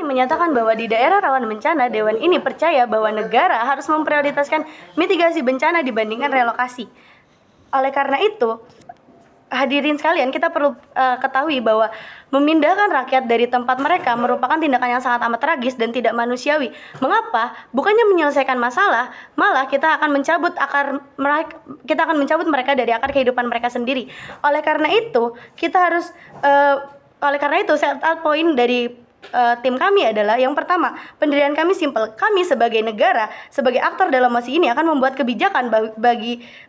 ini menyatakan bahwa di daerah rawan bencana, Dewan ini percaya bahwa negara harus memprioritaskan mitigasi bencana dibandingkan relokasi. Oleh karena itu, hadirin sekalian, kita perlu ketahui bahwa memindahkan rakyat dari tempat mereka merupakan tindakan yang sangat amat tragis dan tidak manusiawi. Mengapa? Bukannya menyelesaikan masalah, malah kita akan mencabut mereka dari akar kehidupan mereka sendiri. Oleh karena itu, set poin dari tim kami adalah yang pertama, pendirian kami simpel. Kami sebagai negara, sebagai aktor dalam mosi ini akan membuat kebijakan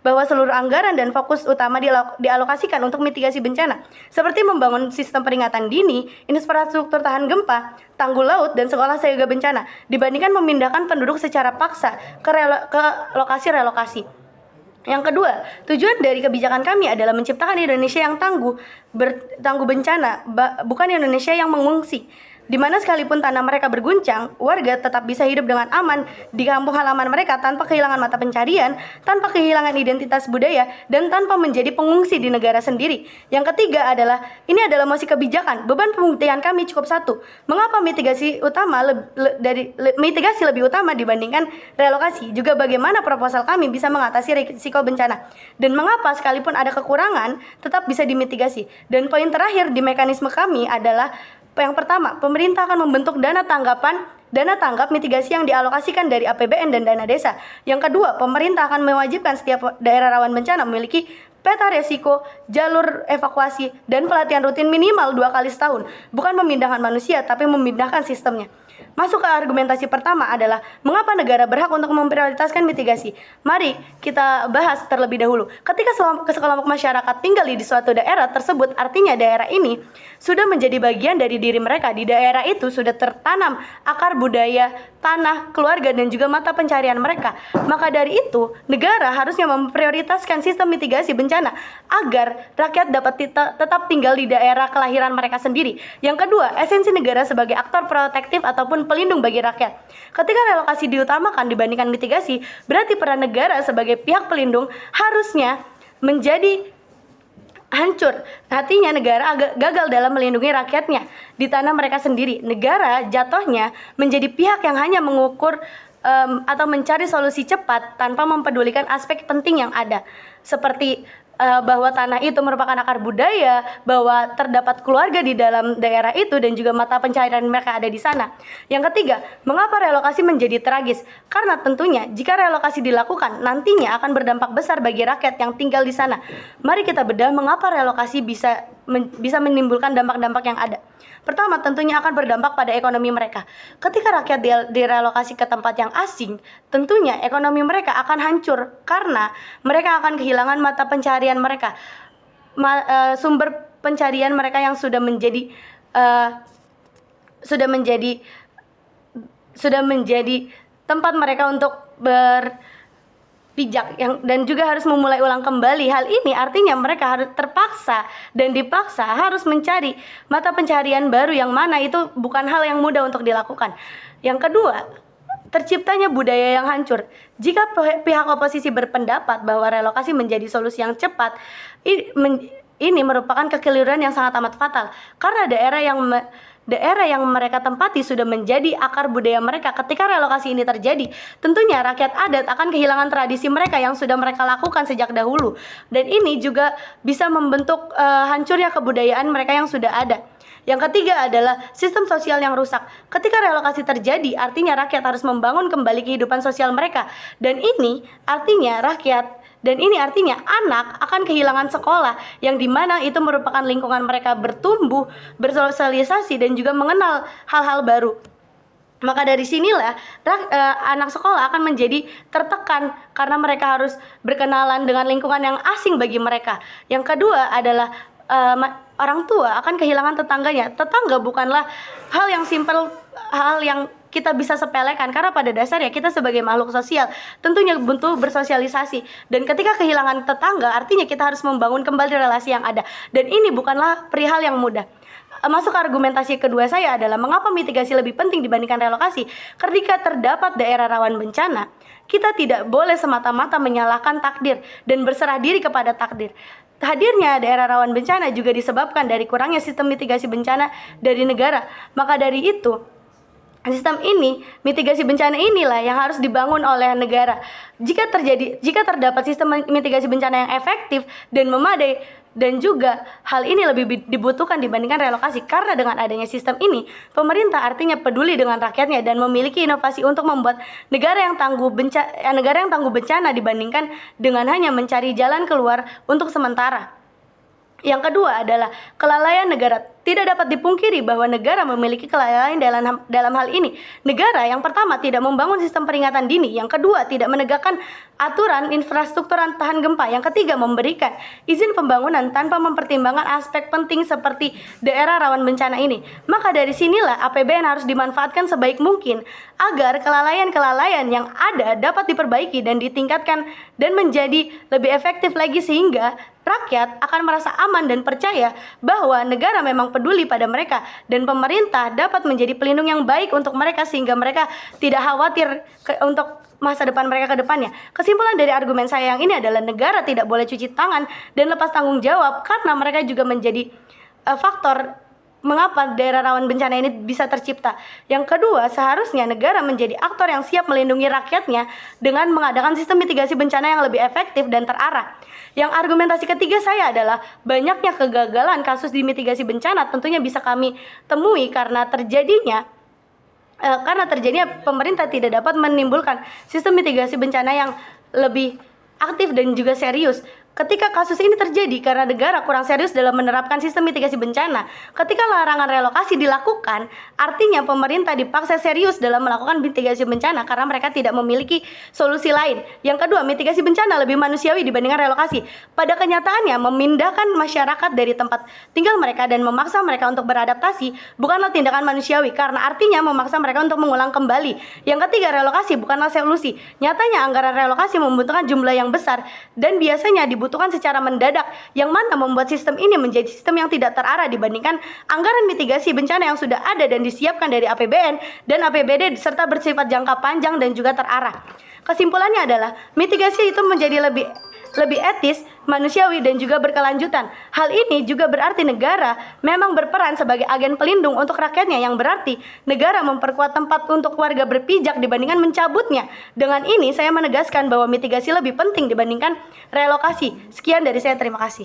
bahwa seluruh anggaran dan fokus utama dialokasikan untuk mitigasi bencana, seperti membangun sistem peringatan dini, infrastruktur tahan gempa, tanggul laut, dan sekolah siaga bencana, dibandingkan memindahkan penduduk secara paksa ke lokasi relokasi. Yang kedua, tujuan dari kebijakan kami adalah menciptakan Indonesia yang tangguh bencana, bukan Indonesia yang mengungsi, di mana sekalipun tanah mereka berguncang, warga tetap bisa hidup dengan aman di kampung halaman mereka tanpa kehilangan mata pencarian, tanpa kehilangan identitas budaya, dan tanpa menjadi pengungsi di negara sendiri. Yang ketiga adalah, ini adalah mosi kebijakan. Beban pembuktian kami cukup satu. Mengapa mitigasi lebih utama dibandingkan relokasi? Juga bagaimana proposal kami bisa mengatasi risiko bencana? Dan mengapa sekalipun ada kekurangan, tetap bisa dimitigasi? Dan poin terakhir di mekanisme kami adalah, yang pertama, pemerintah akan membentuk dana tanggap mitigasi yang dialokasikan dari APBN dan dana desa. Yang kedua, pemerintah akan mewajibkan setiap daerah rawan bencana memiliki peta resiko, jalur evakuasi, dan pelatihan rutin minimal 2 kali setahun. Bukan memindahkan manusia, tapi memindahkan sistemnya. Masuk ke argumentasi pertama adalah mengapa negara berhak untuk memprioritaskan mitigasi. Mari kita bahas terlebih dahulu. Ketika sekelompok masyarakat tinggal di suatu daerah tersebut, artinya daerah ini sudah menjadi bagian dari diri mereka. Di daerah itu sudah tertanam akar budaya, tanah, keluarga, dan juga mata pencarian mereka. Maka dari itu, negara harusnya memprioritaskan sistem mitigasi bencana agar rakyat dapat tetap tinggal di daerah kelahiran mereka sendiri. Yang kedua, esensi negara sebagai aktor protektif ataupun pelindung bagi rakyat. Ketika relokasi diutamakan dibandingkan mitigasi, berarti peran negara sebagai pihak pelindung harusnya menjadi hancur. Artinya negara gagal dalam melindungi rakyatnya di tanah mereka sendiri. Negara jatuhnya menjadi pihak yang hanya mengukur atau mencari solusi cepat tanpa mempedulikan aspek penting yang ada, seperti bahwa tanah itu merupakan akar budaya, bahwa terdapat keluarga di dalam daerah itu, dan juga mata pencaharian mereka ada di sana. Yang ketiga, mengapa relokasi menjadi tragis? Karena tentunya jika relokasi dilakukan, nantinya akan berdampak besar bagi rakyat yang tinggal di sana. Mari kita bedah mengapa relokasi bisa menimbulkan dampak-dampak yang ada. Pertama, tentunya akan berdampak pada ekonomi mereka. Ketika rakyat direlokasi ke tempat yang asing, tentunya ekonomi mereka akan hancur karena mereka akan kehilangan mata pencarian mereka, sumber pencarian mereka yang sudah menjadi tempat mereka untuk pijak dan juga harus memulai ulang kembali. Hal ini artinya mereka harus terpaksa dan dipaksa harus mencari mata pencarian baru, yang mana itu bukan hal yang mudah untuk dilakukan. Yang kedua, terciptanya budaya yang hancur. Jika pihak oposisi berpendapat bahwa relokasi menjadi solusi yang cepat, ini merupakan kekeliruan yang sangat amat fatal, karena daerah yang mereka tempati sudah menjadi akar budaya mereka. Ketika relokasi ini terjadi, tentunya rakyat adat akan kehilangan tradisi mereka yang sudah mereka lakukan sejak dahulu, dan ini juga bisa membentuk hancurnya kebudayaan mereka yang sudah ada. Yang ketiga adalah sistem sosial yang rusak. Ketika relokasi terjadi, artinya rakyat harus membangun kembali kehidupan sosial mereka, dan ini artinya anak akan kehilangan sekolah, yang dimana itu merupakan lingkungan mereka bertumbuh, bersosialisasi, dan juga mengenal hal-hal baru. Maka dari sinilah anak sekolah akan menjadi tertekan karena mereka harus berkenalan dengan lingkungan yang asing bagi mereka. Yang kedua adalah orang tua akan kehilangan tetangganya. Tetangga bukanlah hal yang simpel, hal yang kita bisa sepelekan, karena pada dasarnya kita sebagai makhluk sosial tentunya butuh bersosialisasi, dan ketika kehilangan tetangga artinya kita harus membangun kembali relasi yang ada, dan ini bukanlah perihal yang mudah. Masuk ke argumentasi kedua saya adalah mengapa mitigasi lebih penting dibandingkan relokasi. Ketika terdapat daerah rawan bencana, kita tidak boleh semata-mata menyalahkan takdir dan berserah diri kepada takdir. Hadirnya daerah rawan bencana juga disebabkan dari kurangnya sistem mitigasi bencana dari negara. Maka dari itu, Sistem ini, mitigasi bencana inilah yang harus dibangun oleh negara. Jika terdapat sistem mitigasi bencana yang efektif dan memadai, dan juga hal ini lebih dibutuhkan dibandingkan relokasi, karena dengan adanya sistem ini, pemerintah artinya peduli dengan rakyatnya dan memiliki inovasi untuk membuat negara yang tangguh bencana dibandingkan dengan hanya mencari jalan keluar untuk sementara. Yang kedua adalah kelalaian negara. Tidak dapat dipungkiri bahwa negara memiliki kelalaian dalam hal ini. Negara yang pertama tidak membangun sistem peringatan dini. Yang kedua tidak menegakkan aturan infrastruktur tahan gempa. Yang ketiga memberikan izin pembangunan tanpa mempertimbangkan aspek penting seperti daerah rawan bencana ini. Maka dari sinilah APBN harus dimanfaatkan sebaik mungkin agar kelalaian-kelalaian yang ada dapat diperbaiki dan ditingkatkan dan menjadi lebih efektif lagi, sehingga rakyat akan merasa aman dan percaya bahwa negara memang peduli pada mereka dan pemerintah dapat menjadi pelindung yang baik untuk mereka, sehingga mereka tidak khawatir untuk masa depan mereka ke depannya. Kesimpulan dari argumen saya yang ini adalah negara tidak boleh cuci tangan dan lepas tanggung jawab, karena mereka juga menjadi faktor mengapa daerah rawan bencana ini bisa tercipta. Yang kedua, seharusnya negara menjadi aktor yang siap melindungi rakyatnya dengan mengadakan sistem mitigasi bencana yang lebih efektif dan terarah. Yang argumentasi ketiga saya adalah banyaknya kegagalan kasus di mitigasi bencana tentunya bisa kami temui karena terjadinya pemerintah tidak dapat menimbulkan sistem mitigasi bencana yang lebih aktif dan juga serius. Ketika kasus ini terjadi karena negara kurang serius dalam menerapkan sistem mitigasi bencana, ketika larangan relokasi dilakukan, artinya pemerintah dipaksa serius dalam melakukan mitigasi bencana karena mereka tidak memiliki solusi lain. Yang kedua, mitigasi bencana lebih manusiawi dibandingkan relokasi. Pada kenyataannya, memindahkan masyarakat dari tempat tinggal mereka dan memaksa mereka untuk beradaptasi bukanlah tindakan manusiawi, karena artinya memaksa mereka untuk mengulang kembali. Yang ketiga, relokasi bukanlah solusi. Nyatanya anggaran relokasi membutuhkan jumlah yang besar dan biasanya dibutuhkan secara mendadak, yang mana membuat sistem ini menjadi sistem yang tidak terarah dibandingkan anggaran mitigasi bencana yang sudah ada dan disiapkan dari APBN dan APBD serta bersifat jangka panjang dan juga terarah. Kesimpulannya adalah mitigasi itu menjadi lebih etis, manusiawi, dan juga berkelanjutan. Hal ini juga berarti negara memang berperan sebagai agen pelindung untuk rakyatnya, yang berarti negara memperkuat tempat untuk warga berpijak dibandingkan mencabutnya. Dengan ini saya menegaskan bahwa mitigasi lebih penting dibandingkan relokasi. Sekian dari saya, terima kasih.